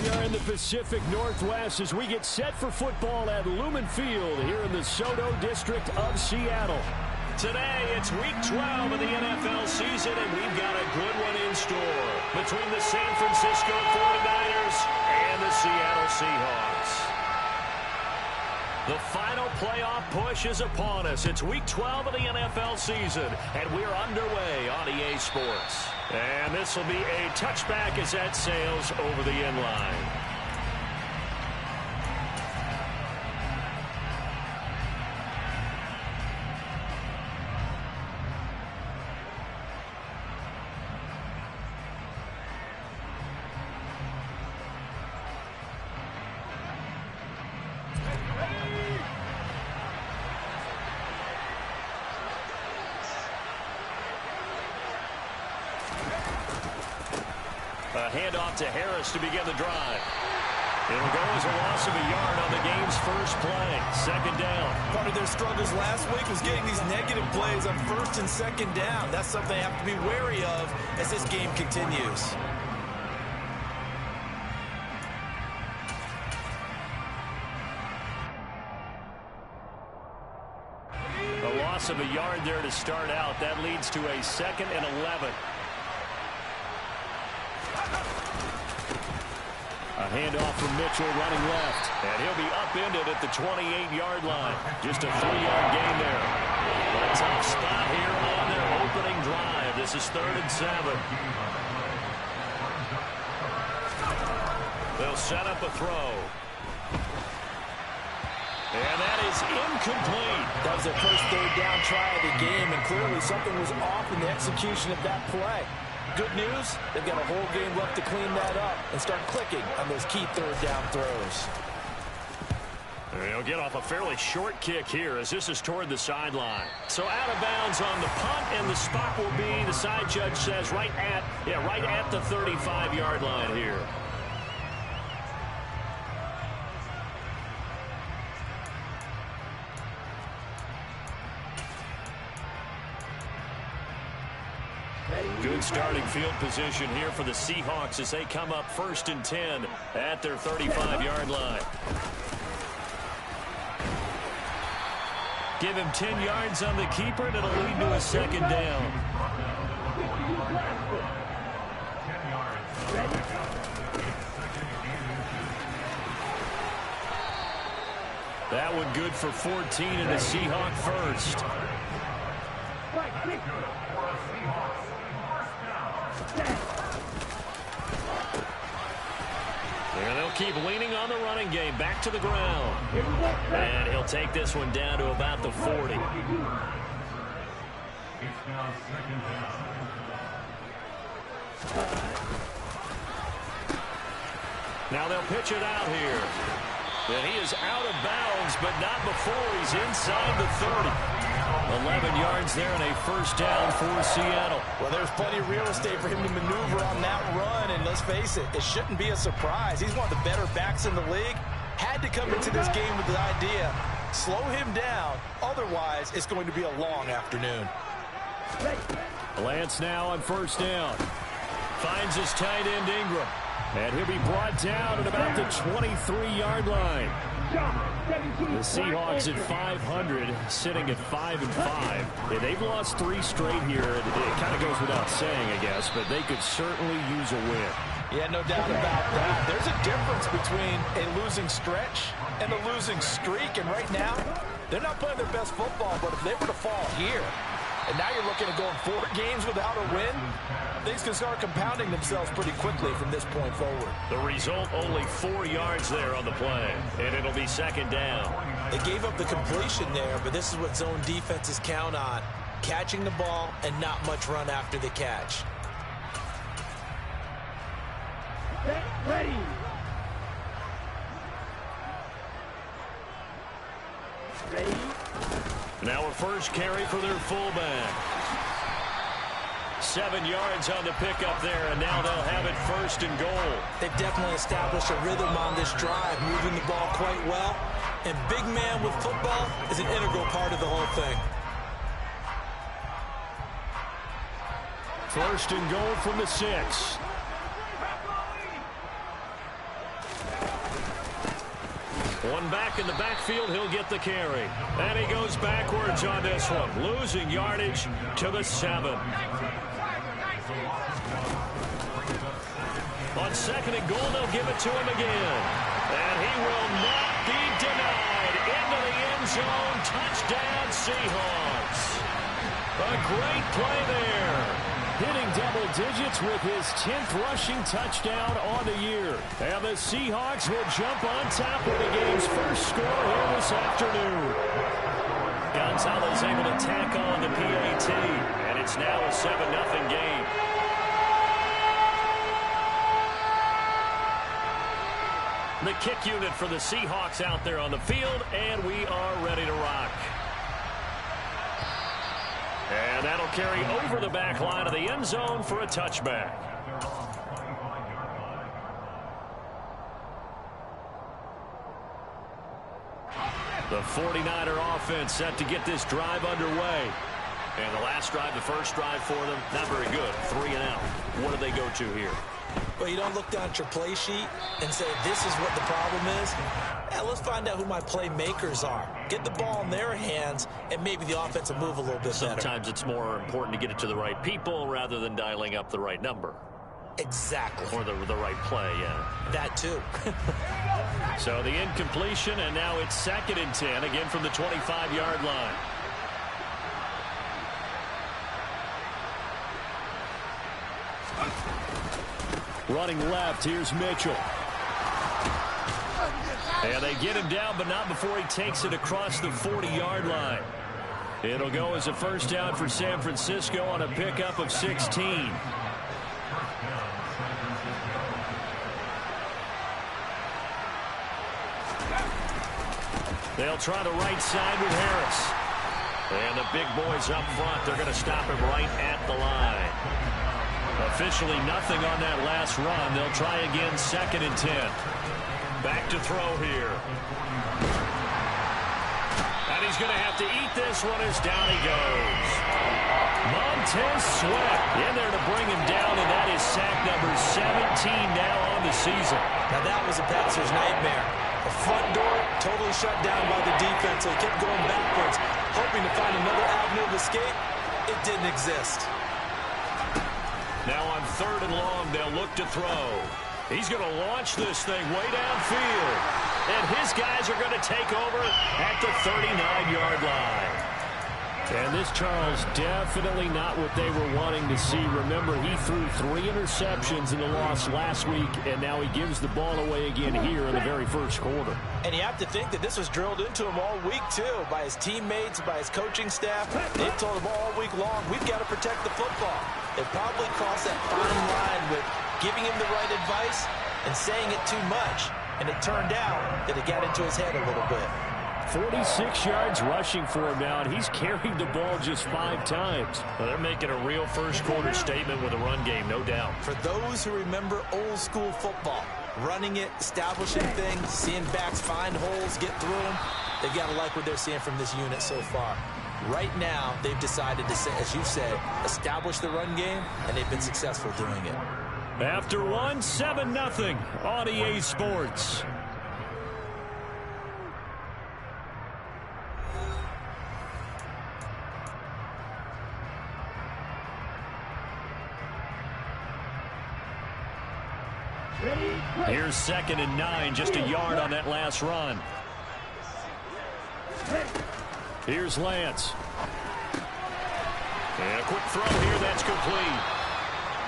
We are in the Pacific Northwest as we get set for football at Lumen Field here in the Soto District of Seattle. Today, it's Week 12 of the NFL season, and we've got a good one in store between the San Francisco 49ers and the Seattle Seahawks. The final playoff push is upon us. It's Week 12 of the NFL season, and we're underway on EA Sports. And this will be a touchback as that sails over the end line. A handoff to Harris to begin the drive. It'll go as a loss of a yard on the game's first play. Second down. Part of their struggles last week was getting these negative plays on first and second down. That's something they have to be wary of as this game continues. A loss of a yard there to start out. That leads to a 2nd and 11. A handoff from Mitchell running left. And he'll be upended at the 28-yard line. Just a 3-yard gain there. A tough spot here on their opening drive. This is 3rd and 7. They'll set up a throw. And that is incomplete. That was their first third down try of the game, and clearly something was off in the execution of that play. Good news, they've got a whole game left to clean that up and start clicking on those key third down throws. They'll get off a fairly short kick here as this is toward the sideline. So out of bounds on the punt, and the spot will be, the side judge says, right at the 35-yard line here. Good starting field position here for the Seahawks as they come up 1st and 10 at their 35-yard line. Give him 10 yards on the keeper, and it'll lead to a 2nd down. That one good for 14 and a Seahawk first. And they'll keep leaning on the running game. Back to the ground. And he'll take this one down to about the 40. Now they'll pitch it out here. And he is out of bounds, but not before he's inside the 30. 11 yards there and a first down for Seattle. Well, there's plenty of real estate for him to maneuver on that run, and let's face it, it shouldn't be a surprise. He's one of the better backs in the league. Had to come into this game with the idea, slow him down, otherwise it's going to be a long afternoon. Lance now on first down. Finds his tight end Ingram. And he'll be brought down at about the 23-yard line. The Seahawks at 500, sitting at 5-5. Yeah, they've lost 3 straight here. It kind of goes without saying, I guess, but they could certainly use a win. Yeah, no doubt about that. There's a difference between a losing stretch and a losing streak, and right now, they're not playing their best football, but if they were to fall here, and now you're looking at going 4 games without a win, things can start compounding themselves pretty quickly from this point forward. The result, only 4 yards there on the play, and it'll be 2nd down. They gave up the completion there, but this is what zone defenses count on, catching the ball and not much run after the catch. Ready. Now a first carry for their fullback. 7 yards on the pickup there, and now they'll have it 1st and goal. They've definitely established a rhythm on this drive, moving the ball quite well. And big man with football is an integral part of the whole thing. 1st and goal from the 6. One back in the backfield, he'll get the carry. And he goes backwards on this one, losing yardage to the 7. On 2nd and goal, they'll give it to him again. And he will not be denied. Into the end zone, touchdown Seahawks. A great play there. Hitting double digits with his 10th rushing touchdown on the year. And the Seahawks will jump on top with the game's first score here this afternoon. Gonzalez able to tack on the PAT. And it's now a 7-0 game. The kick unit for the Seahawks out there on the field, and we are ready to rock. And that'll carry over the back line of the end zone for a touchback. The 49er offense set to get this drive underway. And the last drive, the first drive for them, not very good. 3 and out. What do they go to here? Well, you don't look down at your play sheet and say, this is what the problem is. Yeah, let's find out who my playmakers are. Get the ball in their hands, and maybe the offense will move a little bit better. Sometimes it's more important to get it to the right people rather than dialing up the right number. Exactly. Or the right play, yeah. That too. So the incompletion, and now it's 2nd and 10, again from the 25-yard line. Running left, here's Mitchell. And they get him down, but not before he takes it across the 40-yard line. It'll go as a first down for San Francisco on a pickup of 16. They'll try the right side with Harris. And the big boys up front, they're going to stop him right at the line. Officially nothing on that last run. They'll try again 2nd and 10. Back to throw here. And he's going to have to eat this one as down he goes. Montez Sweat in there to bring him down, and that is sack number 17 now on the season. Now that was a passer's nightmare. The front door totally shut down by the defense, so he kept going backwards, hoping to find another avenue of escape. It didn't exist. Now on 3rd and long, they'll look to throw. He's going to launch this thing way downfield. And his guys are going to take over at the 39-yard line. And this, Charles, definitely not what they were wanting to see. Remember, he threw 3 interceptions in the loss last week, and now he gives the ball away again here in the very first quarter. And you have to think that this was drilled into him all week, too, by his teammates, by his coaching staff. They told him all week long, we've got to protect the football. They probably crossed that fine line with giving him the right advice and saying it too much. And it turned out that it got into his head a little bit. 46 yards rushing for him now, and he's carried the ball just 5 times. Well, they're making a real first-quarter statement with a run game, no doubt. For those who remember old-school football, running it, establishing things, seeing backs find holes, get through them, they've got to like what they're seeing from this unit so far. Right now, they've decided to, as you said, establish the run game, and they've been successful doing it. After one, 7-0 on EA Sports. Here's 2nd and 9, just a yard on that last run. Here's Lance. And a quick throw here, that's complete.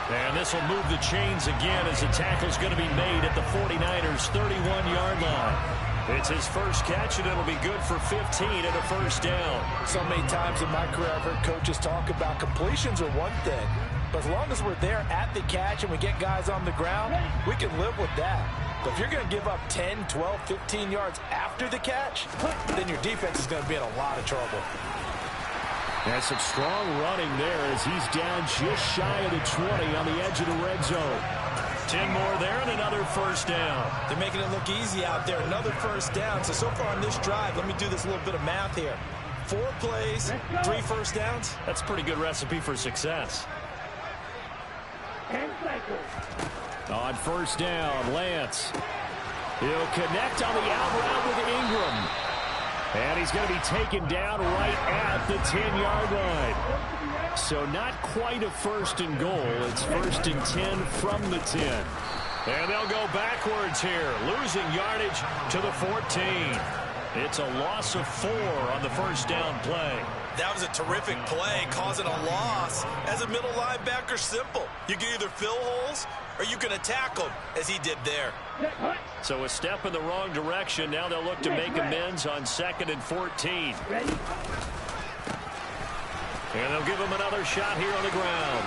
And this will move the chains again as the tackle's going to be made at the 49ers' 31-yard line. It's his first catch, and it'll be good for 15 and a first down. So many times in my career I've heard coaches talk about completions are one thing, but as long as we're there at the catch and we get guys on the ground, we can live with that. But if you're going to give up 10, 12, 15 yards after the catch, then your defense is going to be in a lot of trouble. And some strong running there as he's down just shy of the 20 on the edge of the red zone. 10 more there and another first down. They're making it look easy out there. Another first down. So far on this drive, let me do this little bit of math here. 4 plays, 3 first downs. That's a pretty good recipe for success. On first down, Lance. He'll connect on the out route with Ingram. And he's going to be taken down right at the 10-yard line. So not quite a first and goal. It's first and 10 from the 10. And they'll go backwards here, losing yardage to the 14. It's a loss of 4 on the first down play. That was a terrific play, causing a loss. As a middle linebacker, simple. You can either fill holes or you can attack them, as he did there. So a step in the wrong direction. Now they'll look to make amends on 2nd and 14. And they'll give him another shot here on the ground.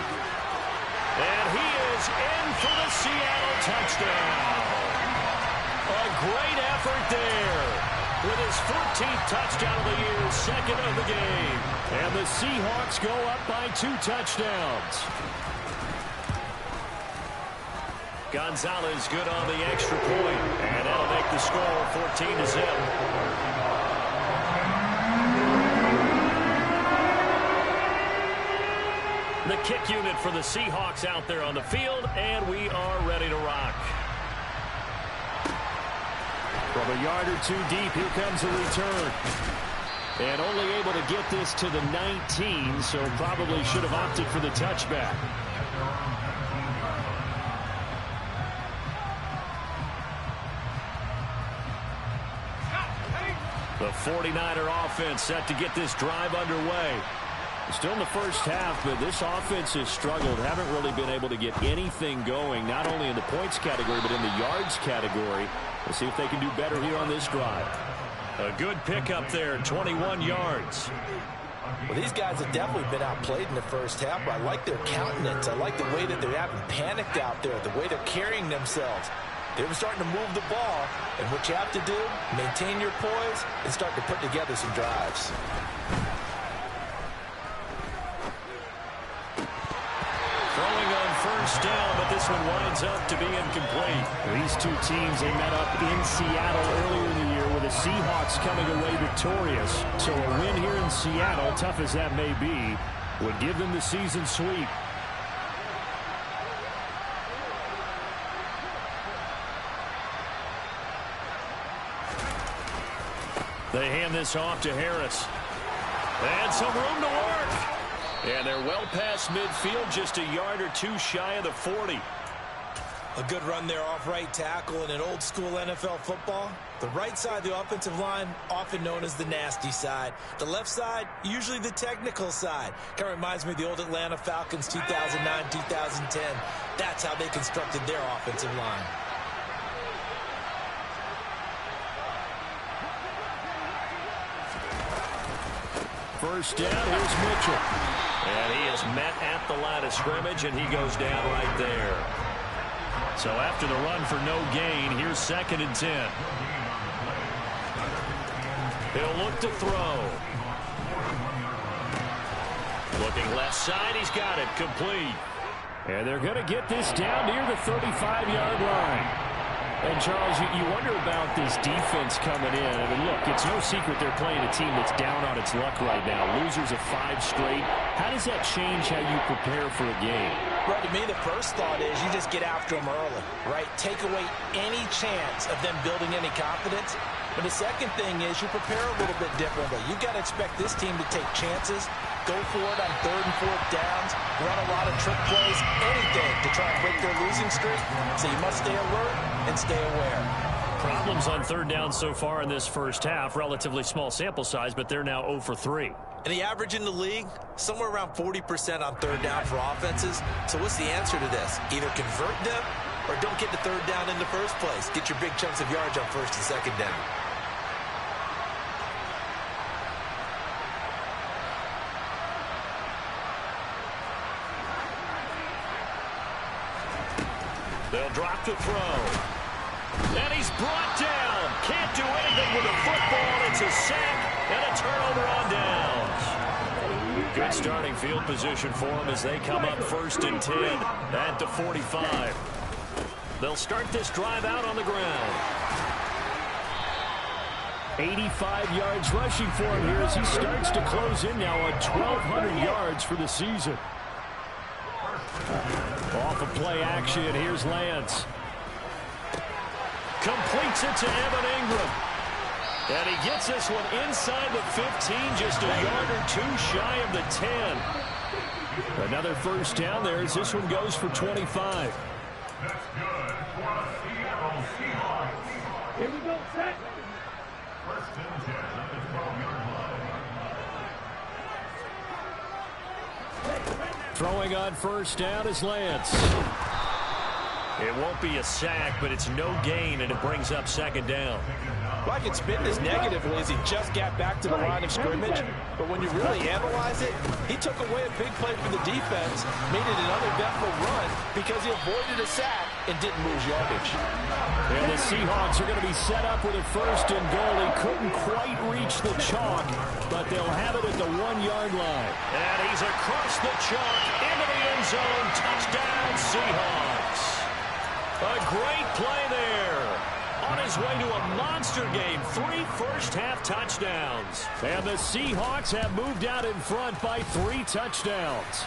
And he is in for the Seattle touchdown. A great effort there. With his 14th touchdown of the year, 2nd of the game. And the Seahawks go up by 2 touchdowns. Gonzalez good on the extra point. And that'll make the score 14-0. The kick unit for the Seahawks out there on the field, and we are ready to rock. From a yard or 2 deep, here comes a return. And only able to get this to the 19, so probably should have opted for the touchback. The 49er offense set to get this drive underway. Still in the first half, but this offense has struggled. Haven't really been able to get anything going, not only in the points category, but in the yards category. We'll see if they can do better here on this drive. A good pickup there, 21 yards. Well, these guys have definitely been outplayed in the first half, but I like their countenance. I like the way that they're having panicked out there, the way they're carrying themselves. They're starting to move the ball, and what you have to do, maintain your poise and start to put together some drives. First down, but this one winds up to be incomplete. These two teams, they met up in Seattle earlier in the year with the Seahawks coming away victorious. So a win here in Seattle, tough as that may be, would give them the season sweep. They hand this off to Harris. And some room to work. And they're well past midfield, just a yard or 2 shy of the 40. A good run there off right tackle in an old-school NFL football. The right side of the offensive line, often known as the nasty side. The left side, usually the technical side. Kind of reminds me of the old Atlanta Falcons 2009, 2010. That's how they constructed their offensive line. First down, here's Mitchell. And he is met at the line of scrimmage, and he goes down right there. So after the run for no gain, here's 2nd and 10. He'll look to throw. Looking left side, he's got it, complete. And they're going to get this down near the 35-yard line. And, Charles, you wonder about this defense coming in. I mean, look, it's no secret they're playing a team that's down on its luck right now. Losers of 5 straight. How does that change how you prepare for a game? Well, to me, the first thought is you just get after them early, right? Take away any chance of them building any confidence. But the second thing is you prepare a little bit differently. You've got to expect this team to take chances, go for it on 3rd and 4th downs, run a lot of trick plays, anything to try and break their losing streak. So you must stay alert and stay aware. Problems on 3rd down so far in this first half. Relatively small sample size, but they're now 0 for 3. And the average in the league, somewhere around 40% on 3rd down for offenses. So what's the answer to this? Either convert them or don't get the 3rd down in the first place. Get your big chunks of yards on 1st and 2nd down. They'll drop to throw. And he's brought down. Can't do anything with the football. It's a sack and a turnover on downs. Good starting field position for them as they come up 1st and 10 at the 45. They'll start this drive out on the ground. 85 yards rushing for him here as he starts to close in now on 1,200 yards for the season. Off of play action, here's Lance. Completes it to Evan Ingram. And he gets this one inside the 15, just a yard or two shy of the 10. Another first down there as this one goes for 25. That's good for the Seattle Seahawks. Here we go, set. First and 10 at the 12-yard line. Throwing on first down is Lance. It won't be a sack, but it's no gain, and it brings up second down. Well, I could spin this negatively as he just got back to the line of scrimmage. But when you really analyze it, he took away a big play for the defense, made it an uneventful run because he avoided a sack and didn't lose yardage. And the Seahawks are going to be set up with a first and goal. He couldn't quite reach the chalk, but they'll have it at the 1-yard line. And he's across the chalk into the end zone. Touchdown, Seahawks. A great play there. On his way to a monster game, 3 first-half touchdowns. And the Seahawks have moved out in front by 3 touchdowns.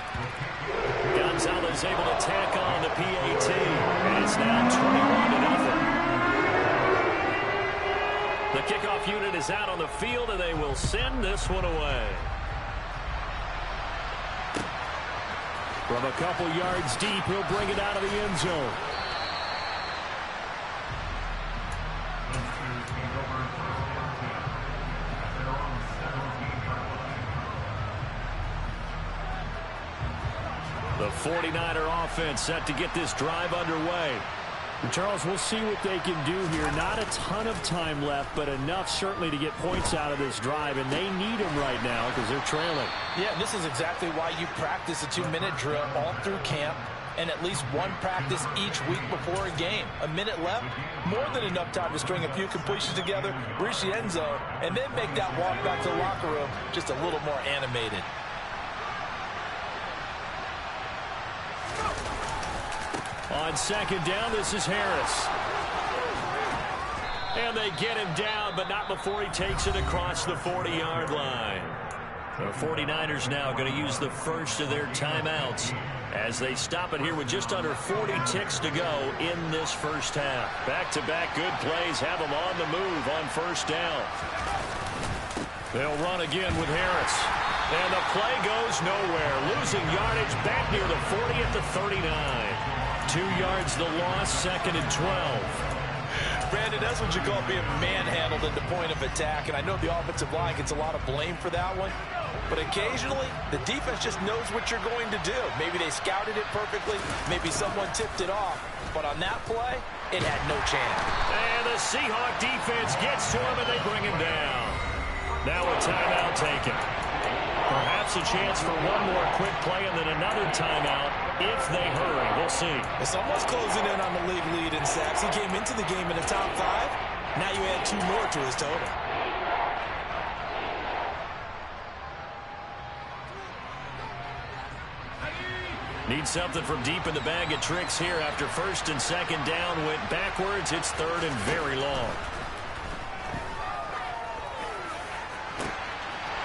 Gonzalez able to tack on the PAT. And it's now 21-0. The kickoff unit is out on the field, and they will send this one away. From a couple yards deep, he'll bring it out of the end zone. The 49er offense set to get this drive underway. And Charles, we'll see what they can do here. Not a ton of time left, but enough certainly to get points out of this drive, and they need them right now because they're trailing. Yeah, and this is exactly why you practice a 2-minute drill all through camp and at least one practice each week before a game. A minute left, more than enough time to string a few completions together, reach the end zone, and then make that walk back to the locker room just a little more animated. On second down, this is Harris. And they get him down, but not before he takes it across the 40-yard line. The 49ers now going to use the first of their timeouts as they stop it here with just under 40 ticks to go in this first half. Back-to-back good plays have them on the move on first down. They'll run again with Harris. And the play goes nowhere. Losing yardage back near the 40 at the 39. 2 yards the loss, second and 12. Brandon, that's what you call being manhandled at the point of attack. And I know the offensive line gets a lot of blame for that one. But occasionally, the defense just knows what you're going to do. Maybe they scouted it perfectly. Maybe someone tipped it off. But on that play, it had no chance. And the Seahawk defense gets to him, and they bring him down. Now a timeout taken. Perhaps a chance for one more quick play and then another timeout if they hurry. We'll see. Someone's closing in on the league lead in sacks. He came into the game in the top 5. Now you add 2 more to his total. Need something from deep in the bag of tricks here after first and second down went backwards. It's third and very long.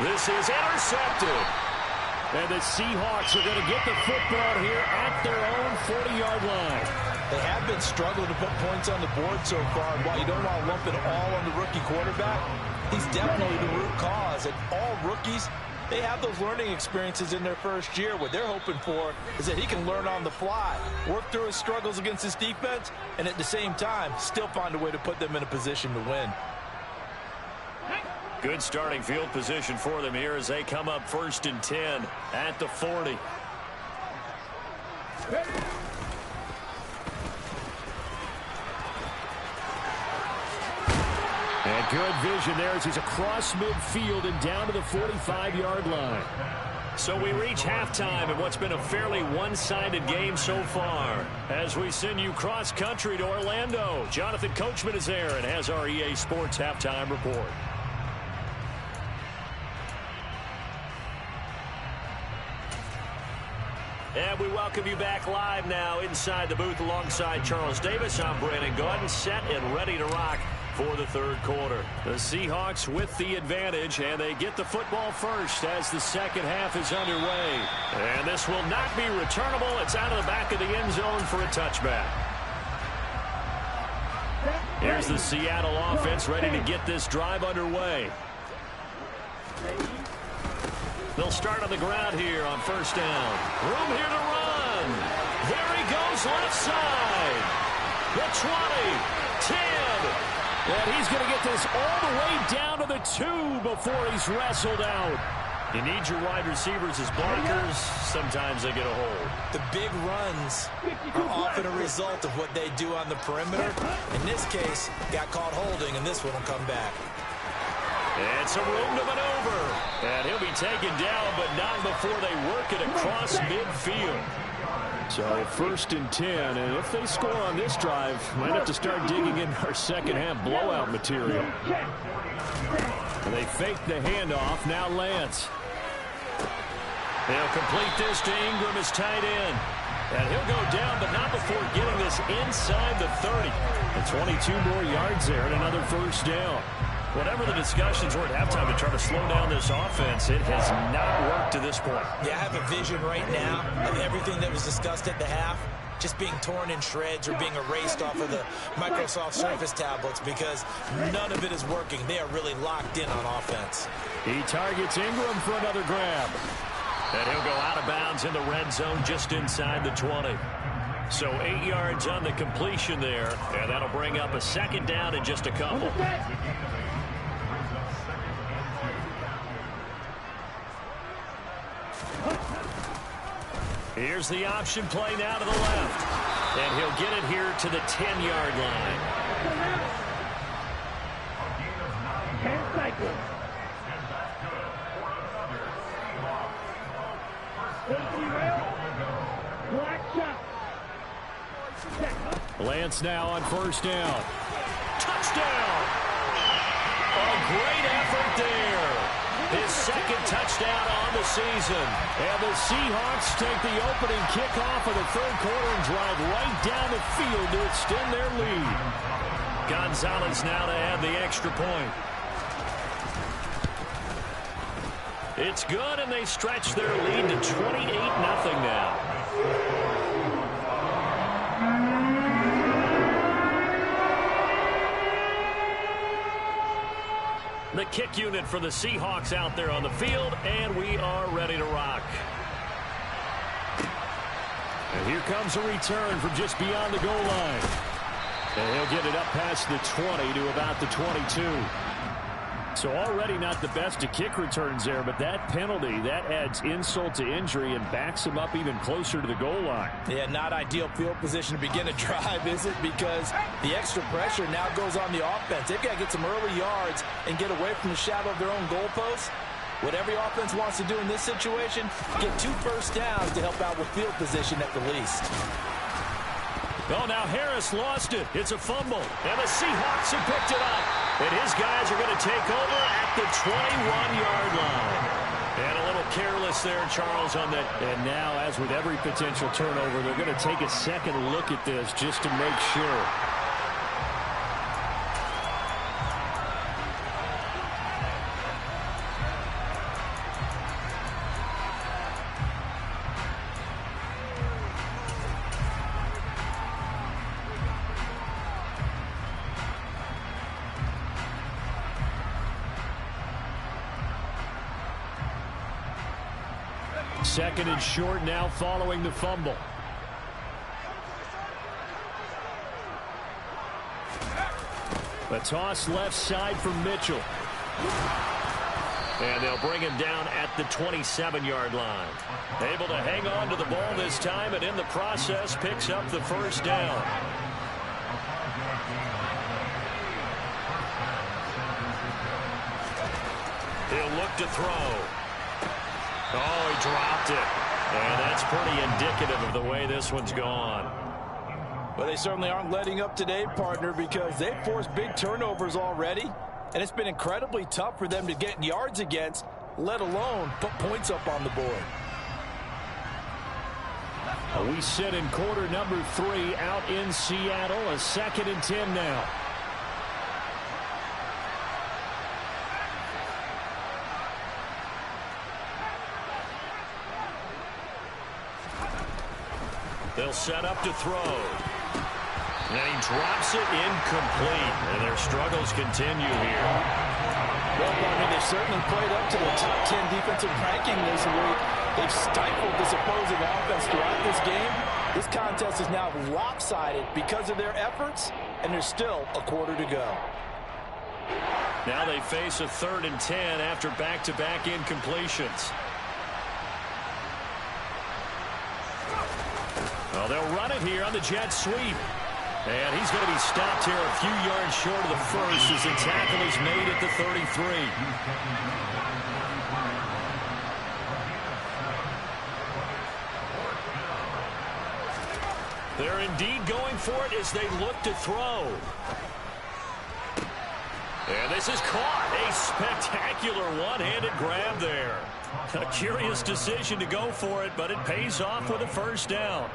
This is intercepted. And the Seahawks are going to get the football here at their own 40-yard line. They have been struggling to put points on the board so far. And while you don't want to lump it all on the rookie quarterback, he's definitely the root cause. And all rookies, they have those learning experiences in their first year. What they're hoping for is that he can learn on the fly, work through his struggles against his defense, and at the same time, still find a way to put them in a position to win. Good starting field position for them here as they come up first and 10 at the 40. And good vision there as he's across midfield and down to the 45-yard line. So we reach halftime in what's been a fairly one-sided game so far. As we send you cross-country to Orlando, Jonathan Coachman is there and has our EA Sports halftime report. And we welcome you back live now inside the booth alongside Charles Davis. I'm Brandon Gordon, set and ready to rock for the third quarter. The Seahawks with the advantage, and they get the football first as the second half is underway. And this will not be returnable. It's out of the back of the end zone for a touchback. Here's the Seattle offense ready to get this drive underway. They'll start on the ground here on first down. Room here to run. There he goes left side. The 20, 10. And he's going to get this all the way down to the 2 before he's wrestled out. You need your wide receivers as blockers. Sometimes they get a hold. The big runs are often a result of what they do on the perimeter. In this case, got caught holding, and this one will come back. And some room to maneuver. And he'll be taken down, but not before they work it across midfield. So first and 10, and if they score on this drive, might have to start digging in our second half blowout material. And they fake the handoff. Now Lance. They'll complete this to Ingram as tight end. And he'll go down, but not before getting this inside the 30. And 22 more yards there and another first down. Whatever the discussions were at halftime to try to slow down this offense, it has not worked to this point. Yeah, I have a vision right now of everything that was discussed at the half just being torn in shreds or being erased off of the Microsoft Surface tablets because none of it is working. They are really locked in on offense. He targets Ingram for another grab. And he'll go out of bounds in the red zone just inside the 20. So 8 yards on the completion there, and that'll bring up a second down in just a couple. Here's the option play now to the left. And he'll get it here to the 10-yard line. 10 cycles. Lance now on first down. Touchdown! A great effort there. His second touchdown on the season. And the Seahawks take the opening kickoff of the third quarter and drive right down the field to extend their lead. Gonzalez now to add the extra point. It's good, and they stretch their lead to 28-0 now. The kick unit for the Seahawks out there on the field, and we are ready to rock. And here comes a return from just beyond the goal line. And he'll get it up past the 20 to about the 22. So already not the best of kick returns there, but that penalty, that adds insult to injury and backs him up even closer to the goal line. Yeah, not ideal field position to begin a drive, is it? Because the extra pressure now goes on the offense. They've got to get some early yards and get away from the shadow of their own goalposts. What every offense wants to do in this situation, get 2 first downs to help out with field position at the least. Oh, now Harris lost it. It's a fumble. And the Seahawks have picked it up. And his guys are going to take over at the 21-yard line. And a little careless there, Charles, on that. And now, as with every potential turnover, they're going to take a second look at this just to make sure. Second and short now following the fumble. A toss left side for Mitchell. And they'll bring him down at the 27-yard line. Able to hang on to the ball this time, and in the process picks up the first down. He'll look to throw. Oh, he dropped it. And that's pretty indicative of the way this one's gone. Well, they certainly aren't letting up today, partner, because they've forced big turnovers already. And it's been incredibly tough for them to get yards against, let alone put points up on the board. We sit in quarter number 3 out in Seattle. A second and 10 now. They'll set up to throw. And he drops it incomplete. And their struggles continue here. Well, I mean, they've certainly played up to the top 10 defensive ranking this week. They've stifled this opposing offense throughout this game. This contest is now lopsided because of their efforts, and there's still a quarter to go. Now they face a 3rd and 10 after back-to-back incompletions. Well, they'll run it here on the jet sweep. And he's going to be stopped here a few yards short of the first as the tackle is made at the 33. They're indeed going for it as they look to throw. And this is caught. A spectacular one-handed grab there. A curious decision to go for it, but it pays off with a first down.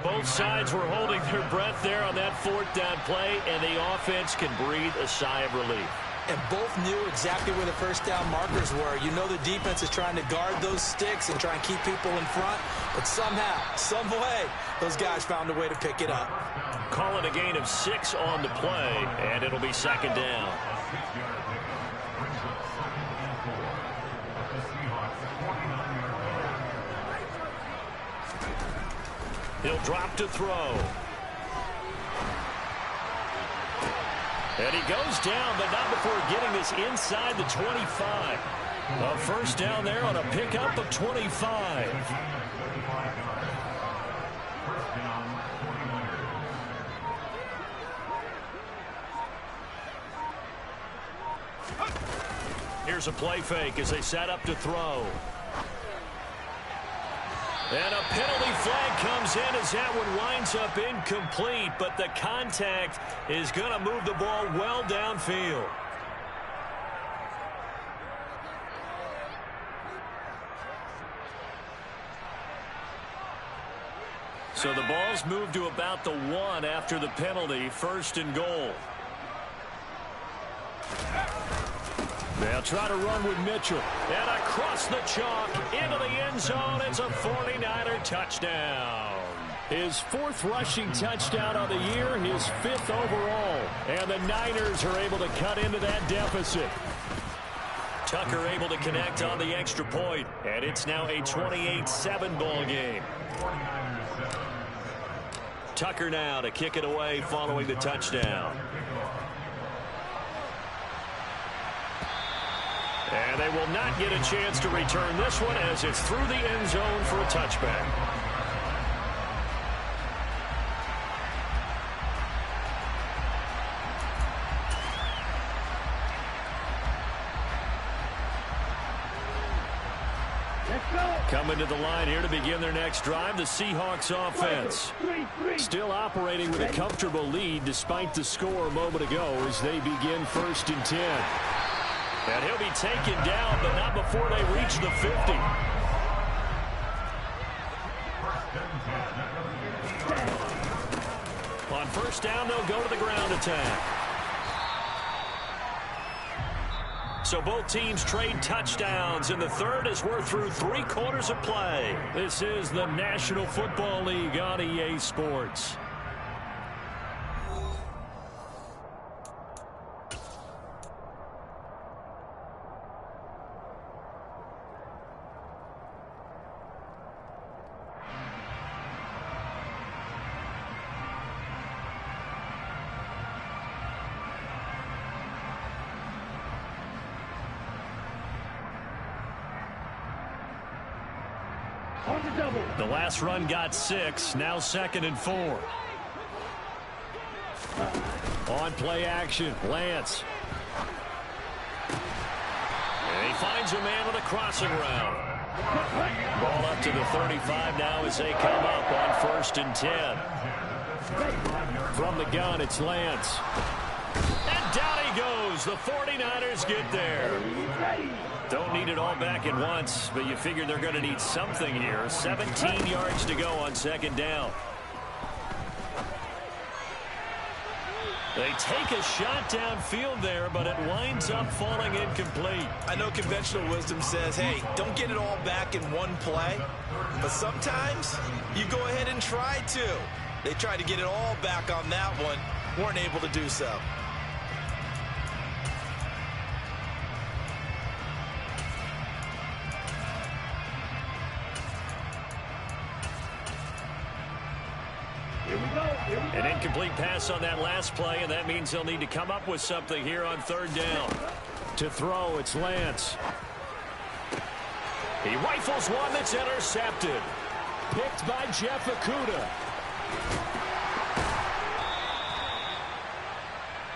Both sides were holding their breath there on that 4th down play, and the offense can breathe a sigh of relief. And both knew exactly where the first down markers were. You know the defense is trying to guard those sticks and try and keep people in front, but somehow, some way, those guys found a way to pick it up. Call it a gain of 6 on the play, and it'll be 2nd down. He'll drop to throw. And he goes down, but not before getting this inside the 25. A first down there on a pickup of 25. Here's a play fake as they set up to throw. And a penalty flag comes in as that one winds up incomplete, but the contact is going to move the ball well downfield. So the ball's moved to about the 1 after the penalty, 1st and goal. They'll try to run with Mitchell. And across the chalk into the end zone. It's a 49er touchdown. His 4th rushing touchdown of the year, his 5th overall. And the Niners are able to cut into that deficit. Tucker able to connect on the extra point. And it's now a 28-7 ball game. Tucker now to kick it away following the touchdown. And they will not get a chance to return this one as it's through the end zone for a touchback. Coming to the line here to begin their next drive, the Seahawks offense. Still operating with a comfortable lead despite the score a moment ago as they begin 1st and 10. And he'll be taken down, but not before they reach the 50. On 1st down, they'll go to the ground attack. So both teams trade touchdowns in the 3rd as we're through 3/4 of play. This is the National Football League on EA Sports. The last run got 6, now 2nd and 4. On play action, Lance. And he finds a man with a crossing route. Ball up to the 35 now as they come up on 1st and 10. From the gun, it's Lance. And down he goes. The 49ers get there. Don't need it all back at once, but you figure they're going to need something here. 17 yards to go on 2nd down. They take a shot downfield there, but it winds up falling incomplete. I know conventional wisdom says, hey, don't get it all back in one play. But sometimes you go ahead and try to. They tried to get it all back on that one. Weren't able to do so. An incomplete pass on that last play, and that means they'll need to come up with something here on third down. To throw, it's Lance. He rifles one that's intercepted. Picked by Jeff Okudah.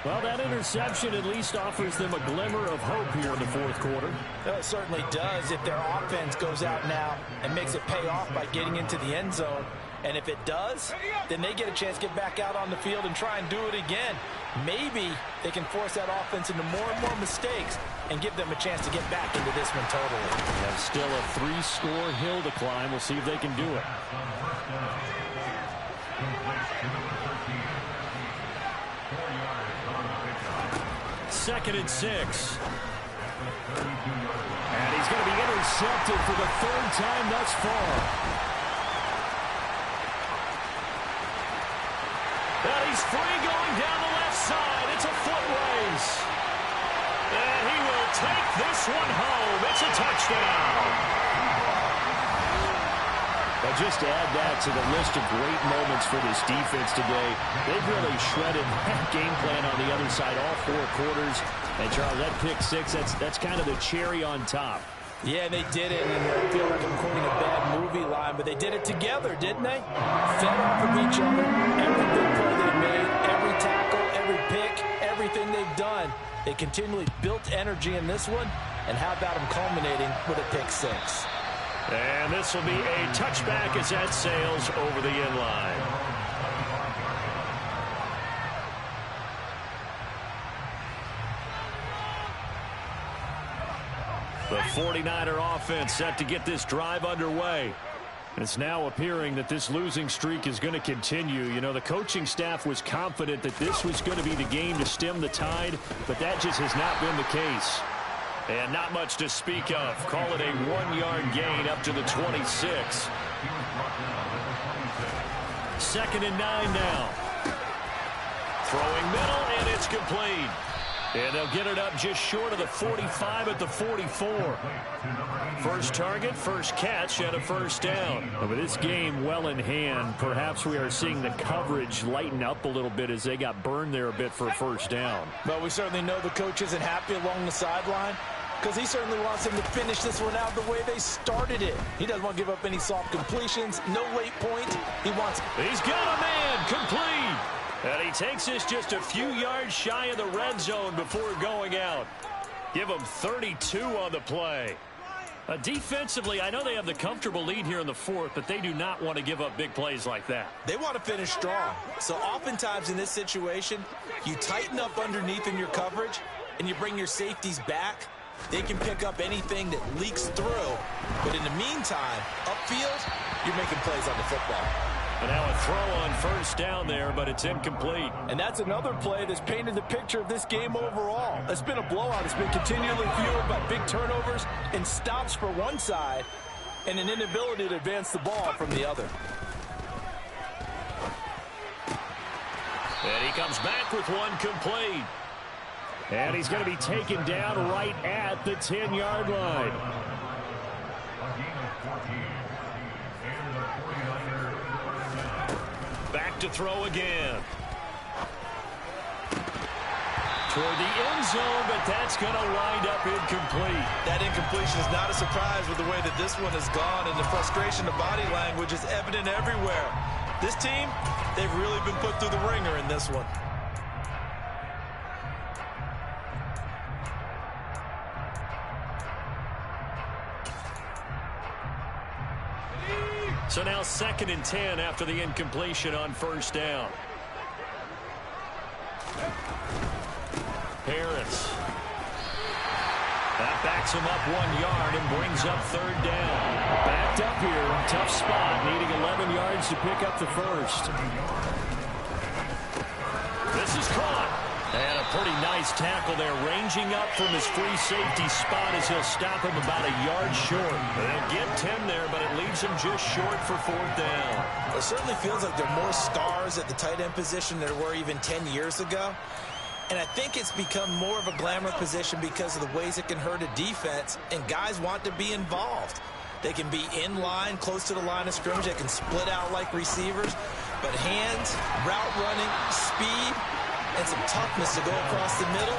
Well, that interception at least offers them a glimmer of hope here in the fourth quarter. It certainly does if their offense goes out now and makes it pay off by getting into the end zone. And if it does, then they get a chance to get back out on the field and try and do it again. Maybe they can force that offense into more and more mistakes and give them a chance to get back into this one totally. They have still a 3-score hill to climb. We'll see if they can do it. Second and 6. And he's going to be intercepted for the third time thus far. And he's free going down the left side. It's a foot race. And he will take this one home. It's a touchdown. But just to add that to the list of great moments for this defense today, they've really shredded that game plan on the other side all 4 quarters. And, Charles, that pick 6, that's kind of the cherry on top. Yeah, they did it, and I feel like I'm quoting a bad movie line, but they did it together, didn't they? Fed off of each other. Every big play they made, every tackle, every pick, everything they've done. They continually built energy in this one, and how about them culminating with a pick 6? And this will be a touchback as that sails over the end line. The 49er offense set to get this drive underway. It's now appearing that this losing streak is going to continue. You know, the coaching staff was confident that this was going to be the game to stem the tide, but that just has not been the case. And not much to speak of. Call it a 1-yard gain up to the 26. Second and 9 now. Throwing middle, and it's complete. And they'll get it up just short of the 45 at the 44. First target, first catch, and a first down. And with this game well in hand, perhaps we are seeing the coverage lighten up a little bit as they got burned there a bit for a first down. But we certainly know the coach isn't happy along the sideline because he certainly wants them to finish this one out the way they started it. He doesn't want to give up any soft completions, no late points. He wants... He's got a man, complete. And he takes this just a few yards shy of the red zone before going out. Give him 32 on the play. Defensively, I know they have the comfortable lead here in the fourth, but they do not want to give up big plays like that. They want to finish strong. So oftentimes in this situation, you tighten up underneath in your coverage, and you bring your safeties back. They can pick up anything that leaks through. But in the meantime, upfield, you're making plays on the football. And now a throw on first down there, but it's incomplete. And that's another play that's painted the picture of this game overall. It's been a blowout. It's been continually fueled by big turnovers and stops for one side and an inability to advance the ball from the other. And he comes back with one complete. And he's going to be taken down right at the 10-yard line. Back to throw again. Toward the end zone, but that's going to wind up incomplete. That incompletion is not a surprise with the way that this one has gone, and the frustration of body language is evident everywhere. This team, they've really been put through the ringer in this one. So now 2nd and 10 after the incompletion on first down. Harris. That backs him up 1 yard and brings up third down. Backed up here, tough spot, needing 11 yards to pick up the first. This is caught. And a pretty nice Nice tackle there, ranging up from his free safety spot as he'll stop him about a yard short. They'll get 10 there, but it leaves him just short for 4th down. It certainly feels like there are more stars at the tight end position than there were even 10 years ago. And I think it's become more of a glamour position because of the ways it can hurt a defense, and guys want to be involved. They can be in line, close to the line of scrimmage. They can split out like receivers. But hands, route running, speed, and some toughness to go across the middle,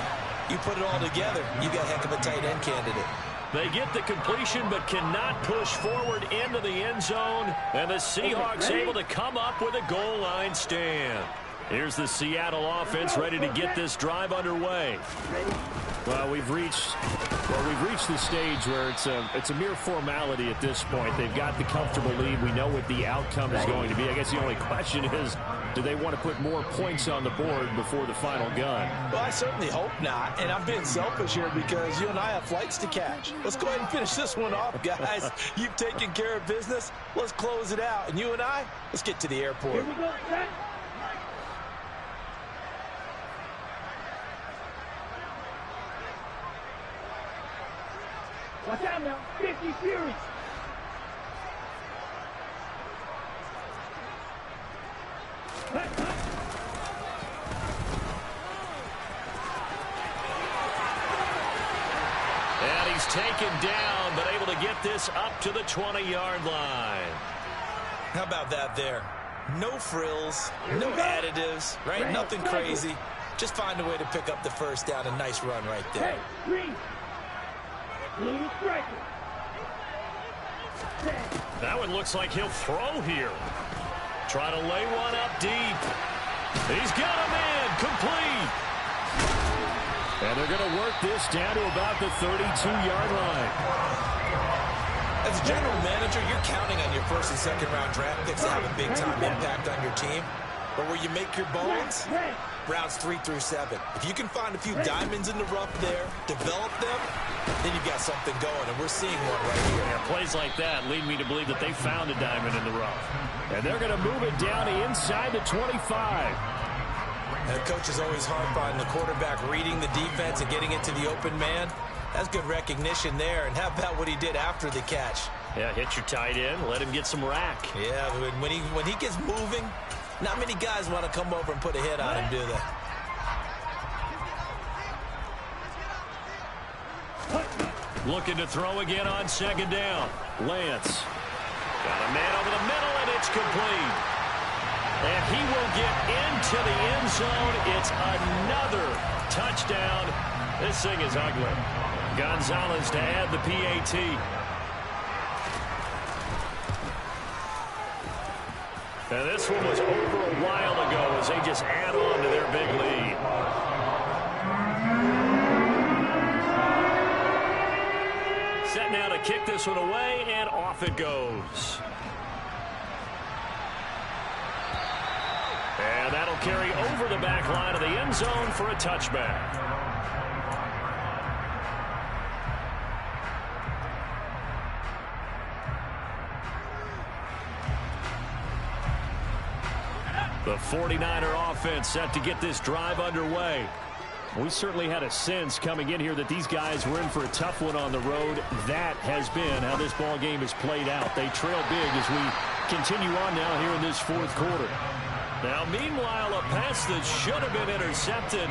you put it all together, you got a heck of a tight end candidate. They get the completion but cannot push forward into the end zone. And the Seahawks able to come up with a goal line stand. Here's the Seattle offense ready to get this drive underway. Well, we've reached the stage where it's a mere formality at this point. They've got the comfortable lead. We know what the outcome is going to be. I guess the only question is, do they want to put more points on the board before the final gun? Well, I certainly hope not, and I'm being selfish here because you and I have flights to catch. Let's go ahead and finish this one off, guys. You've taken care of business. Let's close it out, and you and I, let's get to the airport. Here we go, set. Watch out now, 50 Fury. And he's taken down, but able to get this up to the 20-yard line. How about that there? No frills, no additives, right? Nothing crazy. Just find a way to pick up the first down. A nice run right there. Hey, green. Blue striker. That one looks like he'll throw here. Try to lay one up deep. He's got him in. Complete. And they're going to work this down to about the 32-yard line. As a general manager, you're counting on your first and second round draft picks to have a big-time impact on your team. But where you make your bones, rounds 3 through 7. If you can find a few diamonds in the rough there, develop them, then you've got something going, and we're seeing one right here. Yeah, plays like that lead me to believe that they found a diamond in the rough. And they're going to move it down to inside the 25. And the coach is always hard finding the quarterback reading the defense and getting it to the open man. That's good recognition there. And how about what he did after the catch? Yeah, hit your tight end, let him get some rack. Yeah, when he gets moving, not many guys want to come over and put a hit on him, do they? Looking to throw again on second down. Lance. Got a man over the middle, and it's complete. And he will get into the end zone. It's another touchdown. This thing is ugly. Gonzalez to add the PAT. And this one was over a while ago as they just add on to their big lead. Set now to kick this one away, and off it goes. And that'll carry over the back line of the end zone for a touchback. The 49er offense set to get this drive underway. We certainly had a sense coming in here that these guys were in for a tough one on the road. That has been how this ball game has played out. They trail big as we continue on now here in this fourth quarter. Now, meanwhile, a pass that should have been intercepted,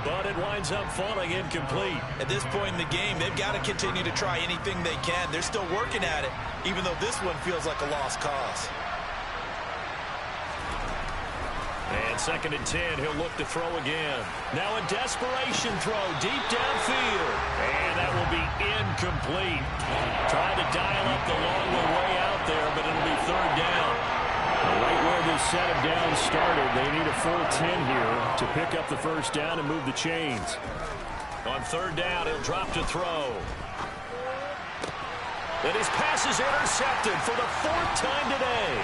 but it winds up falling incomplete. At this point in the game, they've got to continue to try anything they can. They're still working at it, even though this one feels like a lost cause. And 2nd and 10, he'll look to throw again. Now a desperation throw deep downfield. And that will be incomplete. Trying to dial up the long way out there, but it'll be 3rd down. Right where this set of downs started, they need a full 10 here to pick up the first down and move the chains. On 3rd down, he'll drop to throw. And his pass is intercepted for the 4th time today.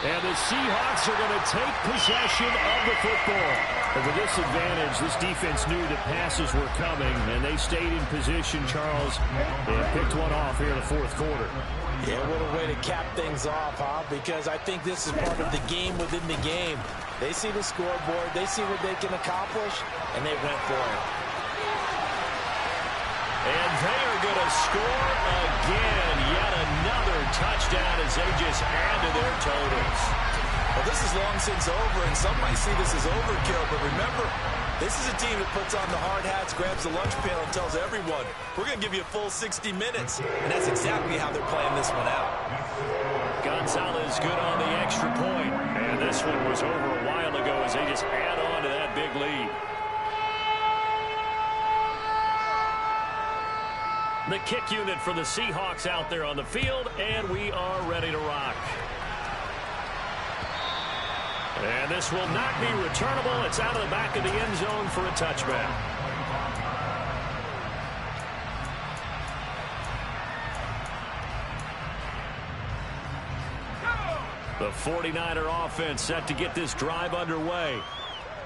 And the Seahawks are going to take possession of the football. And with this advantage, this defense knew that passes were coming, and they stayed in position, Charles, and picked one off here in the fourth quarter. Yeah, what a way to cap things off, huh? Because I think this is part of the game within the game. They see the scoreboard, they see what they can accomplish, and they went for it. And they are going to score again. Yet another touchdown as they just add to their totals. Well, this is long since over, and some might see this as overkill, but remember, this is a team that puts on the hard hats, grabs the lunch pail, and tells everyone, we're going to give you a full 60 minutes. And that's exactly how they're playing this one out. Gonzalez good on the extra point. And this one was over a while ago as they just add on to that big lead. The kick unit for the Seahawks out there on the field, and we are ready to rock. And this will not be returnable. It's out of the back of the end zone for a touchback. The 49er offense set to get this drive underway.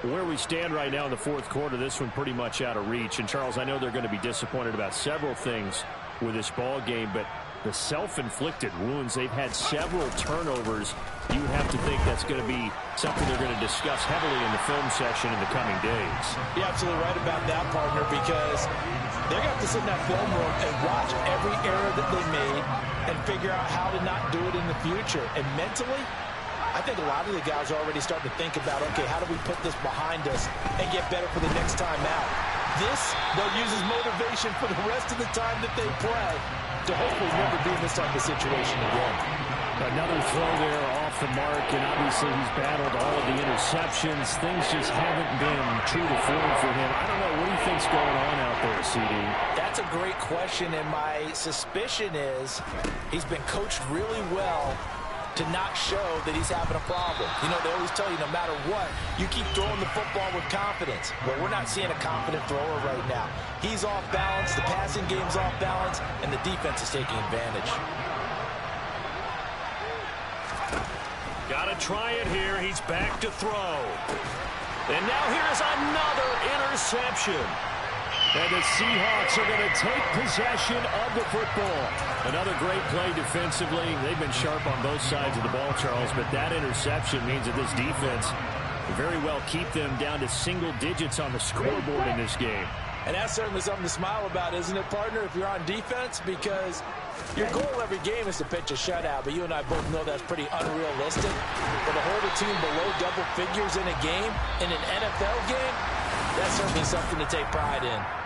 Where we stand right now in the fourth quarter, this one pretty much out of reach. And, Charles, I know they're going to be disappointed about several things with this ball game, but the self-inflicted wounds, they've had several turnovers. You would have to think that's going to be something they're going to discuss heavily in the film section in the coming days. You're absolutely right about that, partner, because they're going to have to sit in that film room and watch every error that they made and figure out how to not do it in the future. And mentally, I think a lot of the guys are already starting to think about, okay, how do we put this behind us and get better for the next time out? This, they'll use as motivation for the rest of the time that they play to hopefully never be in this type of situation again. Another throw there off the mark, and obviously he's battled all of the interceptions. Things just haven't been true to form for him. I don't know, what do you think's going on out there, CD? That's a great question, and my suspicion is he's been coached really well to not show that he's having a problem. You know, they always tell you no matter what, you keep throwing the football with confidence. But we're not seeing a confident thrower right now. He's off balance, the passing game's off balance, and the defense is taking advantage. Got to try it here. He's back to throw. And now here's another interception. And the Seahawks are going to take possession of the football. Another great play defensively. They've been sharp on both sides of the ball, Charles, but that interception means that this defense very well keep them down to single digits on the scoreboard in this game. And that's certainly something to smile about, isn't it, partner, if you're on defense? Because your goal every game is to pitch a shutout, but you and I both know that's pretty unrealistic. But to hold a team below double figures in a game, in an NFL game, that's certainly something to take pride in.